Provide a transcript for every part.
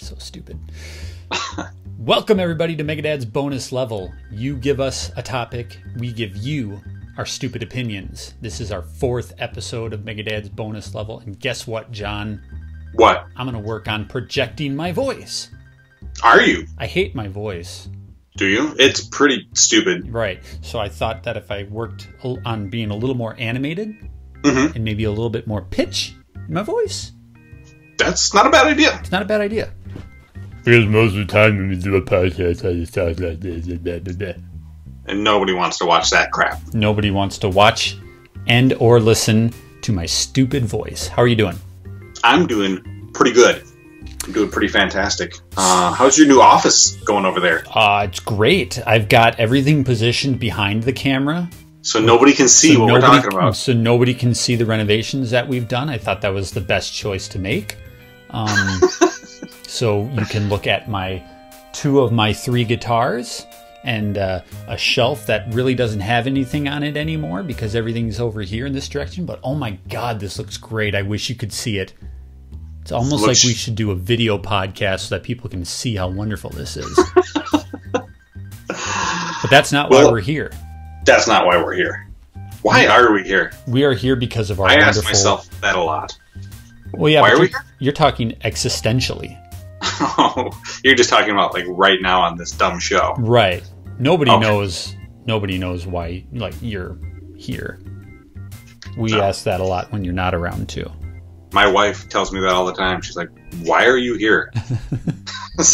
So stupid. Welcome everybody to Megadad's bonus level. You give us a topic, we give you our stupid opinions. This is our 4th episode of Megadad's bonus level, and guess what, John? What? I'm going to work on projecting my voice. Are you? I hate my voice. Do you? It's pretty stupid. Right. So I thought that if I worked on being a little more animated and maybe a little bit more pitch in my voice. That's not a bad idea. It's not a bad idea. Because most of the time when we do a podcast, I just talk like this. Blah, blah, blah. And nobody wants to watch that crap. Nobody wants to watch and or listen to my stupid voice. How are you doing? I'm doing pretty good. I'm doing pretty fantastic. How's your new office going over there? It's great. I've got everything positioned behind the camera. So nobody can see what we're talking about. So nobody can see the renovations that we've done. I thought that was the best choice to make. So you can look at two of my 3 guitars and a shelf that really doesn't have anything on it anymore because everything's over here in this direction. But oh my God, this looks great. I wish you could see it. It's almost like we should do a video podcast so that people can see how wonderful this is. But that's not why we're here. That's not why we're here. Why are we here? We are here because of our wonderful... I wonderful... ask myself that a lot. Well, yeah, why are we here? You're talking existentially. Oh, you're just talking about like right now on this dumb show. Right. Nobody knows why you're here. We ask that a lot when you're not around too. My wife tells me that all the time. She's like, "Why are you here?" I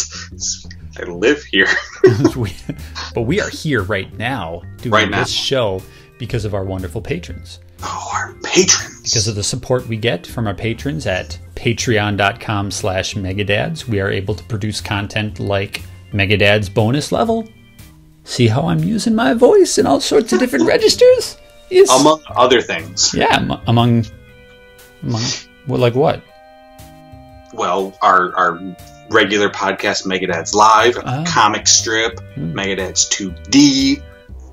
live here. But we are here right now doing this show because of our wonderful patrons. Oh, our patrons. Because of the support we get from our patrons at patreon.com/Megadads, we are able to produce content like Megadad's bonus level. See how I'm using my voice in all sorts of different registers? Yes. Among other things. Yeah, among well, like what? Well, our regular podcast, Megadad's Live, comic strip, Megadad's 2D.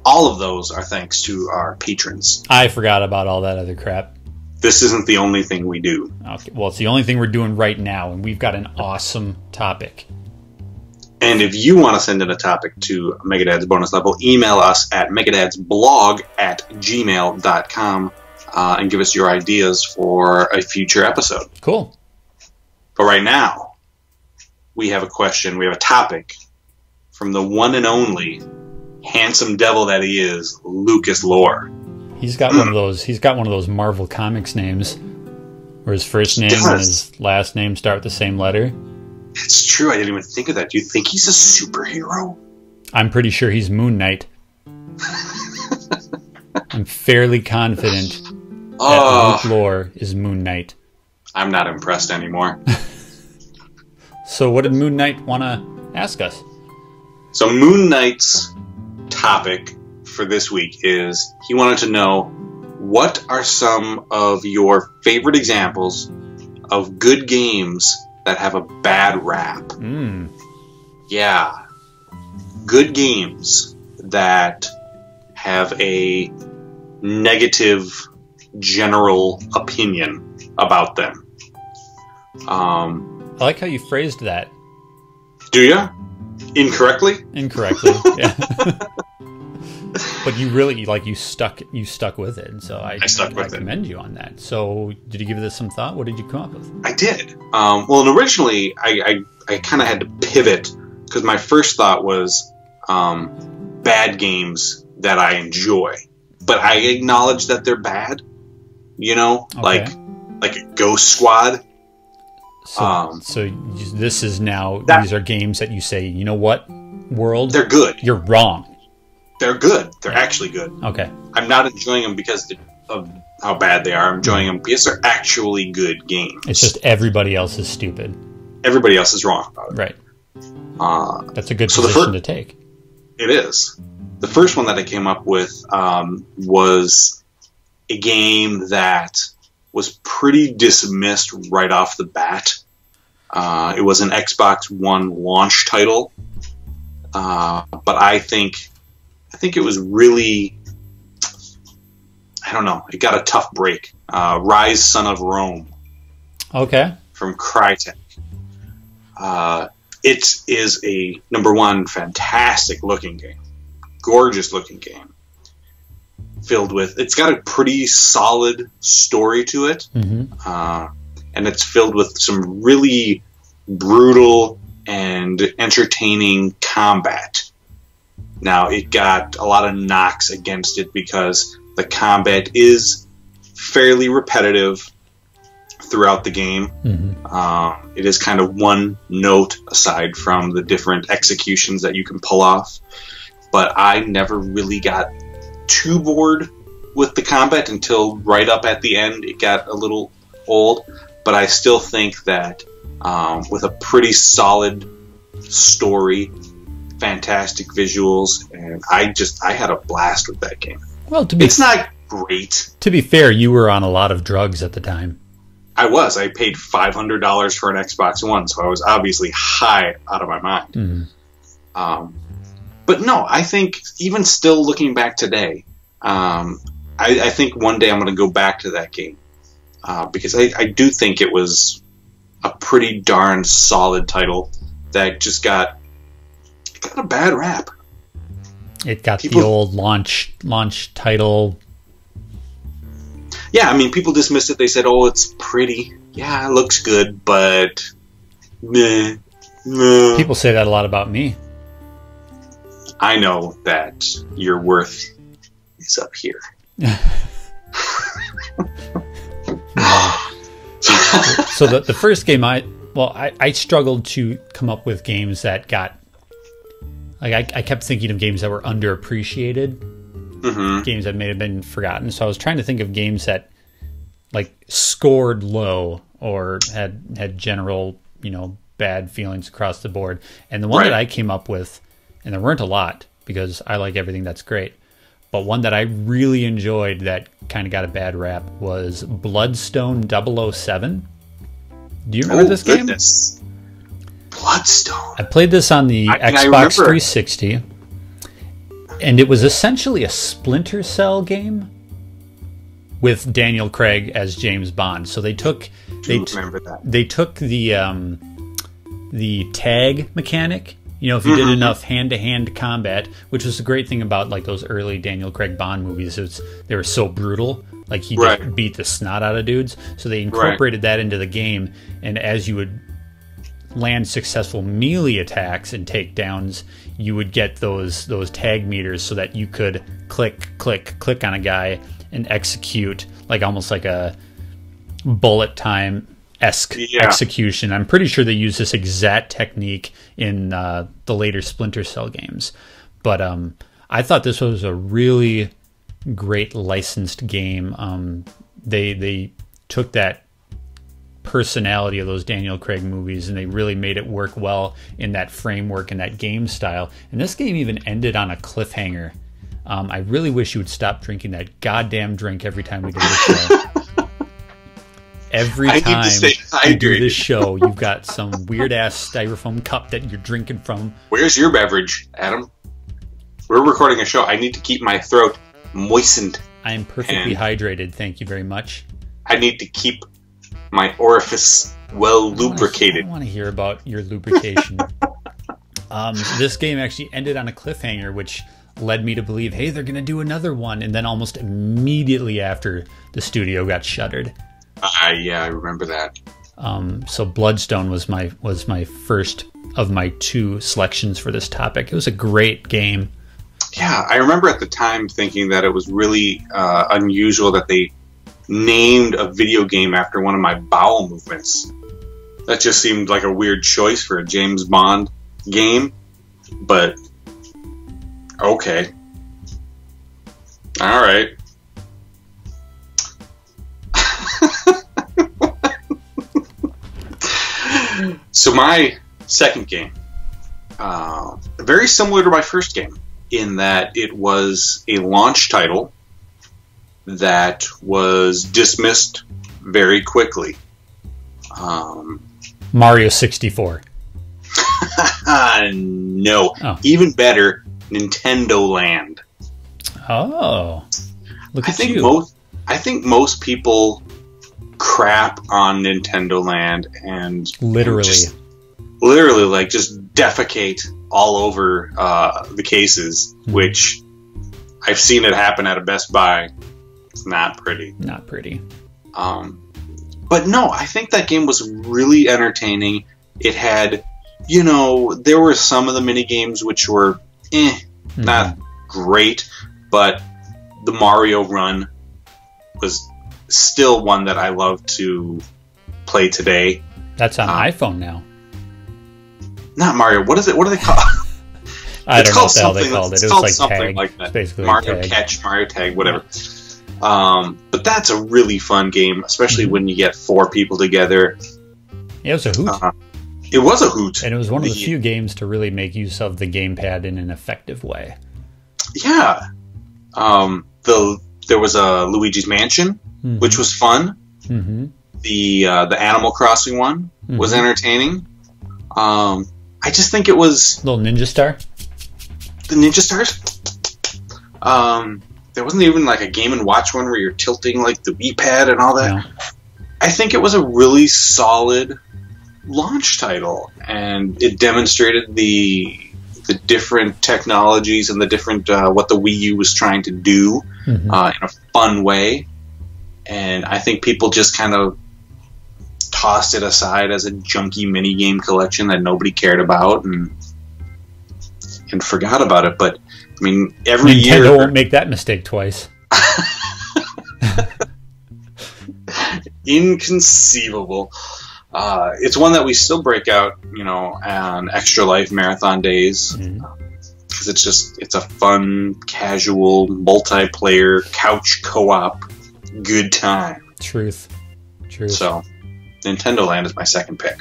All of those are thanks to our patrons. I forgot about all that other crap. This isn't the only thing we do. Okay, well, it's the only thing we're doing right now, and we've got an awesome topic. And if you want to send in a topic to Megadad's bonus level, email us at megadadsblog@gmail.com and give us your ideas for a future episode. Cool. But right now, we have a question, we have a topic from the one and only handsome devil that he is, Lucas Lore. He's got one of those Marvel Comics names where his first name and his last name start with the same letter. It's true, I didn't even think of that. Do you think he's a superhero? I'm pretty sure he's Moon Knight. I'm fairly confident that Luke Lore is Moon Knight. I'm not impressed anymore. So what did Moon Knight want to ask us? So Moon Knight's topic for this week is he wanted to know what are some of your favorite examples of good games that have a bad rap. Yeah. Good games that have a negative general opinion about them. I like how you phrased that. Do you? Incorrectly? Incorrectly, yeah. But you really, you stuck with it, and so I commend you on that. So, did you give this some thought? What did you come up with? I did. Well, and originally, I kind of had to pivot, because my first thought was bad games that I enjoy. But I acknowledge that they're bad, like Ghost Squad. So this is now, these are games that you say, you know what, world? They're good. You're wrong. They're good. They're actually good. Okay. I'm not enjoying them because of how bad they are. I'm enjoying them because they're actually good games. It's just everybody else is stupid. Everybody else is wrong about it. Right. That's a good position to take. It is. The first one that I came up with was a game that was pretty dismissed right off the bat. It was an Xbox One launch title, but I think it was really, I don't know, it got a tough break. Ryder Son of Rome. Okay. From Crytek. It is a, number one, fantastic looking game. Gorgeous looking game. Filled with, it's got a pretty solid story to it. And it's filled with some really brutal and entertaining combat. Now, it got a lot of knocks against it because the combat is fairly repetitive throughout the game. It is kind of one note aside from the different executions that you can pull off. But I never really got too bored with the combat until right up at the end. It got a little old, but I still think that with a pretty solid story, fantastic visuals, and I had a blast with that game. Well, it's not great. To be fair, you were on a lot of drugs at the time. I paid $500 for an Xbox One, so I was obviously high out of my mind. But no, I think even still looking back today, I think one day I'm going to go back to that game because I do think it was a pretty darn solid title that just got a bad rap. It got the old launch title. Yeah, I mean, people dismissed it. They said, "Oh, it's pretty. Yeah, it looks good, but meh." People say that a lot about me. I know that your worth is up here. So the first game I struggled to come up with games that got, like, I kept thinking of games that were underappreciated, games that may have been forgotten. So I was trying to think of games that like scored low or had general, bad feelings across the board. And the one that I came up with, and there weren't a lot because I like everything that's great, but one that I really enjoyed that kind of got a bad rap was Bloodstone 007. Do you remember this game? Goodness. Bloodstone. I played this on the Xbox 360, and it was essentially a Splinter Cell game with Daniel Craig as James Bond. So they took remember that. They took the tag mechanic. If you did enough hand-to-hand combat, which was the great thing about like those early Daniel Craig Bond movies, they were so brutal. Like he just beat the snot out of dudes. So they incorporated that into the game, and as you would land successful melee attacks and takedowns, you would get those tag meters so that you could click on a guy and execute like almost like a bullet time-esque execution. I'm pretty sure they use this exact technique in the later Splinter Cell games. But I thought this was a really great licensed game. They took that personality of those Daniel Craig movies and they really made it work well in that framework and that game style. And this game even ended on a cliffhanger. I really wish you would stop drinking that goddamn drink every time we do this show. Every time you do this show, you've got some weird-ass styrofoam cup that you're drinking from. Where's your beverage, Adam? We're recording a show. I need to keep my throat moistened. I am perfectly hydrated, thank you very much. I need to keep my orifice well lubricated. I want to hear about your lubrication. This game actually ended on a cliffhanger, which led me to believe, hey, they're going to do another one. And then almost immediately after, the studio got shuttered. Yeah, I remember that. So Bloodstone was my first of my two selections for this topic. It was a great game. Yeah, I remember at the time thinking that it was really unusual that they named a video game after one of my bowel movements. That just seemed like a weird choice for a James Bond game, but okay. All right. So my second game, very similar to my first game in that it was a launch title that was dismissed very quickly. Mario 64. No. Oh. Even better, Nintendo Land. Oh. Look at you. I think most people crap on Nintendo Land and literally. literally like just defecate all over the cases, which I've seen it happen at a Best Buy. It's not pretty. Not pretty. But no, I think that game was really entertaining. It had, there were some of the mini games which were not great, but the Mario run was still one that I love to play today. That's on iPhone now. Not Mario. What is it? What do they call it? I don't know what the hell they called it. It was like something tag. like that. It's basically Mario tag. Catch, Mario Tag, whatever. But that's a really fun game, especially when you get 4 people together. Yeah, it was a hoot. It was a hoot. And it was one of the few games to really make use of the gamepad in an effective way. Yeah. There was a Luigi's Mansion, which was fun. Mm-hmm. The Animal Crossing one was entertaining. I just think it was... Little Ninja Star? The Ninja Stars? There wasn't even like a Game & Watch one where you're tilting like the V-pad and all that. No. I think it was a really solid launch title, and it demonstrated the different technologies and the different what the Wii U was trying to do in a fun way. And I think people just kind of tossed it aside as a junky mini game collection that nobody cared about and forgot about it. But I mean, every year Nintendo won't make that mistake twice. Inconceivable. It's one that we still break out, on Extra Life marathon days, because it's a fun, casual, multiplayer couch co-op good time. Truth. So, Nintendo Land is my second pick.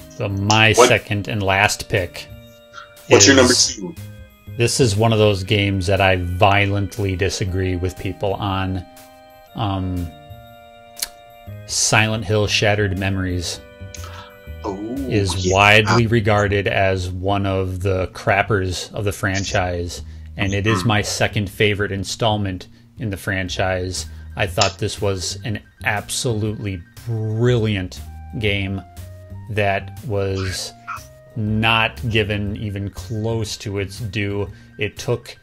So my second and last pick. What's your number 2? This is one of those games that I violently disagree with people on. Silent Hill Shattered Memories is widely regarded as one of the crappers of the franchise, and it is my second favorite installment in the franchise. I thought this was an absolutely brilliant game that was not given even close to its due. It took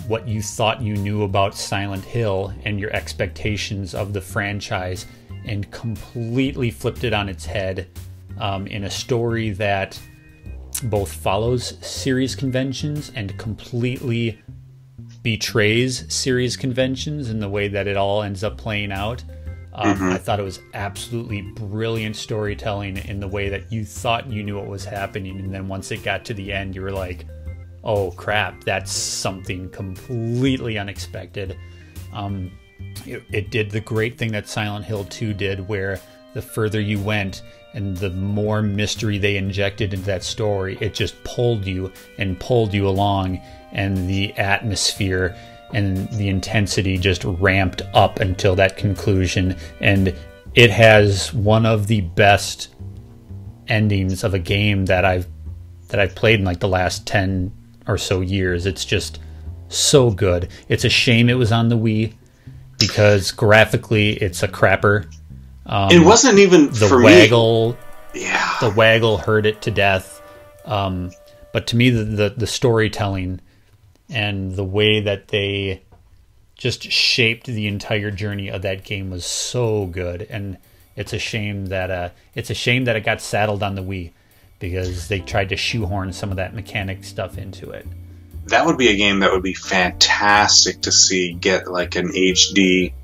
what you thought you knew about Silent Hill and your expectations of the franchise and completely flipped it on its head in a story that both follows series conventions and completely betrays series conventions in the way that it all ends up playing out. I thought it was absolutely brilliant storytelling in the way that you thought you knew what was happening, and then once it got to the end, you were like, oh crap, that's something completely unexpected. It did the great thing that Silent Hill 2 did, where the further you went and the more mystery they injected into that story, it just pulled you along, and the atmosphere and the intensity just ramped up until that conclusion. And it has one of the best endings of a game that I've played in like the last 10 or so years. It's just so good. It's a shame it was on the Wii because graphically it's a crapper. It wasn't even the for waggle. Me. Yeah, the waggle hurt it to death. But to me, the storytelling and the way that they just shaped the entire journey of that game was so good. And it's a shame that it got saddled on the Wii, because they tried to shoehorn some of that mechanic stuff into it. That would be a game that would be fantastic to see get like an HD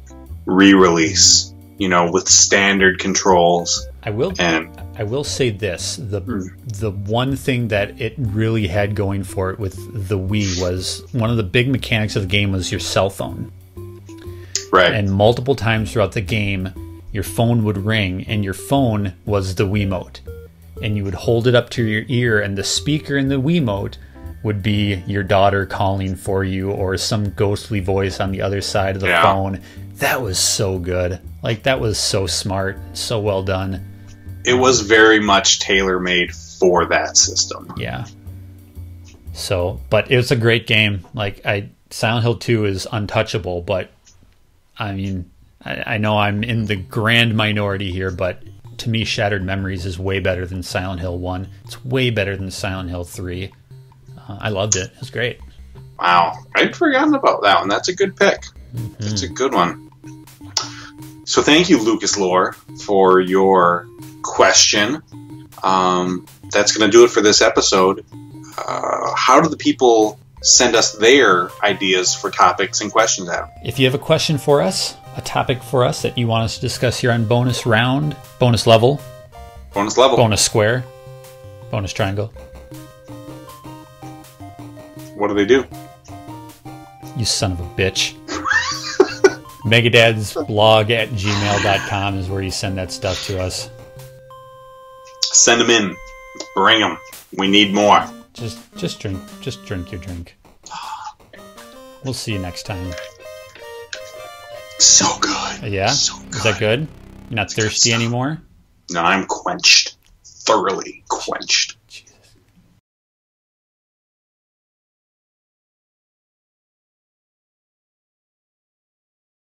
re-release, with standard controls. I will say this: the one thing that it really had going for it with the Wii was one of the big mechanics of the game was your cell phone. Right. And multiple times throughout the game, your phone would ring, and your phone was the Wiimote. And you would hold it up to your ear, and the speaker in the Wiimote would be your daughter calling for you, or some ghostly voice on the other side of the phone. That was so good. Like, that was so smart, so well done. It was very much tailor-made for that system. Yeah. So, but it was a great game. Like, Silent Hill 2 is untouchable, but I mean, I know I'm in the grand minority here, but to me, Shattered Memories is way better than Silent Hill 1. It's way better than Silent Hill 3. I loved it. It was great. Wow. I'd forgotten about that one. That's a good pick. That's a good one. So thank you, Lucas Lore, for your question. That's going to do it for this episode. How do the people send us their ideas for topics and questions, Adam? If you have a question for us, a topic for us that you want us to discuss here on bonus round, bonus level, bonus square, bonus triangle. What do they do? You son of a bitch. megadadsblog@gmail.com is where you send that stuff to us. Send them in. Bring them. We need more. Just drink your drink. We'll see you next time. So good. Yeah? So good. Is that good? You're not thirsty anymore? No, I'm quenched. Thoroughly quenched.